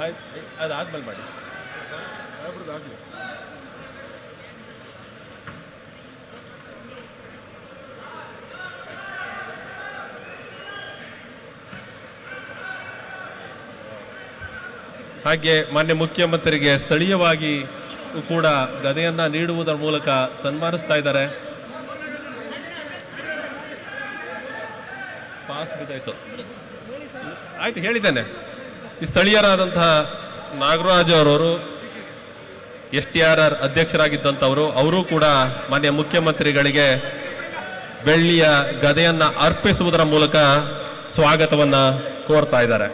ಆಯ್ತು, ಅದಾದ್ಮೇಲೆ ಮಾಡಿ. ಹಾಗೆ ಮಾನ್ಯ ಮುಖ್ಯಮಂತ್ರಿಗೆ ಸ್ಥಳೀಯವಾಗಿ ಕೂಡ ಗದೆಯನ್ನ ನೀಡುವುದರ ಮೂಲಕ ಸನ್ಮಾನಿಸ್ತಾ ಇದ್ದಾರೆ. ಪಾಸ್ ಬಿದ್ದಾಯ್ತು, ಆಯ್ತು ಹೇಳಿದ್ದೇನೆ. ಈ ಸ್ಥಳೀಯರಾದಂತಹ ನಾಗರಾಜ್ ಅವರವರು STRR ಅಧ್ಯಕ್ಷರಾಗಿದ್ದಂಥವರು, ಅವರು ಕೂಡ ಮಾನ್ಯ ಮುಖ್ಯಮಂತ್ರಿಗಳಿಗೆ ಬೆಳ್ಳಿಯ ಗದೆಯನ್ನ ಅರ್ಪಿಸುವುದರ ಮೂಲಕ ಸ್ವಾಗತವನ್ನ ಕೋರ್ತಾ ಇದ್ದಾರೆ.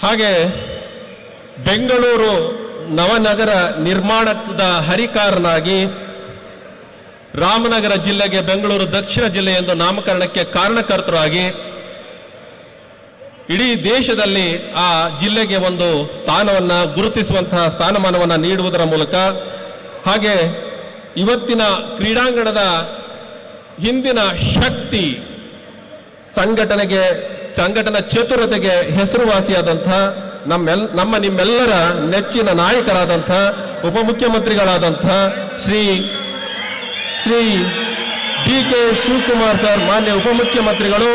ಹಾಗೆ ಬೆಂಗಳೂರು ನವನಗರ ನಿರ್ಮಾಣದ ಹರಿಕಾರನಾಗಿ ರಾಮನಗರ ಜಿಲ್ಲೆಗೆ ಬೆಂಗಳೂರು ದಕ್ಷಿಣ ಜಿಲ್ಲೆ ಎಂದು ನಾಮಕರಣಕ್ಕೆ ಕಾರಣಕರ್ತರಾಗಿ ಇಡೀ ದೇಶದಲ್ಲಿ ಆ ಜಿಲ್ಲೆಗೆ ಒಂದು ಸ್ಥಾನವನ್ನ ಗುರುತಿಸುವಂತಹ ಸ್ಥಾನಮಾನವನ್ನು ನೀಡುವುದರ ಮೂಲಕ, ಹಾಗೆ ಇವತ್ತಿನ ಕ್ರೀಡಾಂಗಣದ ಹಿಂದಿನ ಶಕ್ತಿ ಸಂಘಟನಾ ಚತುರತೆಗೆ ಹೆಸರುವಾಸಿಯಾದಂಥ ನಮ್ಮ ನಿಮ್ಮೆಲ್ಲರ ನೆಚ್ಚಿನ ನಾಯಕರಾದಂಥ ಉಪಮುಖ್ಯಮಂತ್ರಿಗಳಾದಂಥ ಶ್ರೀ DK ಶಿವಕುಮಾರ್ ಸರ್, ಮಾನ್ಯ ಉಪಮುಖ್ಯಮಂತ್ರಿಗಳು,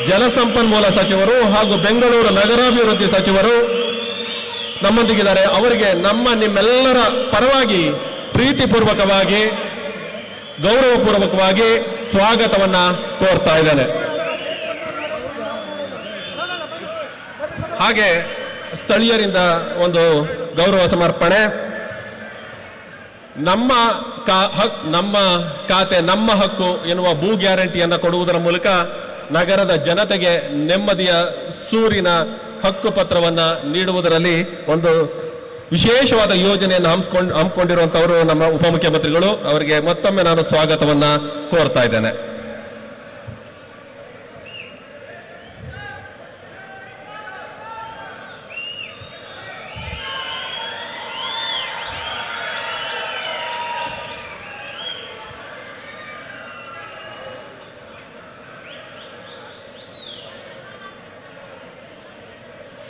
ಜಲಸಂಪನ್ಮೂಲ ಸಚಿವರು ಹಾಗೂ ಬೆಂಗಳೂರು ನಗರಾಭಿವೃದ್ಧಿ ಸಚಿವರು ನಮ್ಮೊಂದಿಗಿದ್ದಾರೆ. ಅವರಿಗೆ ನಿಮ್ಮೆಲ್ಲರ ಪರವಾಗಿ ಪ್ರೀತಿಪೂರ್ವಕವಾಗಿ ಗೌರವಪೂರ್ವಕವಾಗಿ ಸ್ವಾಗತವನ್ನ ಕೋರ್ತಾ ಇದ್ದೇನೆ. ಹಾಗೆ ಸ್ಥಳೀಯರಿಂದ ಒಂದು ಗೌರವ ಸಮರ್ಪಣೆ. ನಮ್ಮ ಖಾತೆ ನಮ್ಮ ಹಕ್ಕು ಎನ್ನುವ ಭೂ ಗ್ಯಾರಂಟಿಯನ್ನು ಕೊಡುವುದರ ಮೂಲಕ ನಗರದ ಜನತೆಗೆ ನೆಮ್ಮದಿಯ ಸೂರಿನ ಹಕ್ಕು ಪತ್ರವನ್ನು ನೀಡುವುದರಲ್ಲಿ ಒಂದು ವಿಶೇಷವಾದ ಯೋಜನೆಯನ್ನು ಹಮ್ಮಿಕೊಂಡಿರುವಂತವರು ನಮ್ಮ ಉಪಮುಖ್ಯಮಂತ್ರಿಗಳು. ಅವರಿಗೆ ಮತ್ತೊಮ್ಮೆ ನಾನು ಸ್ವಾಗತವನ್ನ ಕೋರ್ತಾ ಇದ್ದೇನೆ.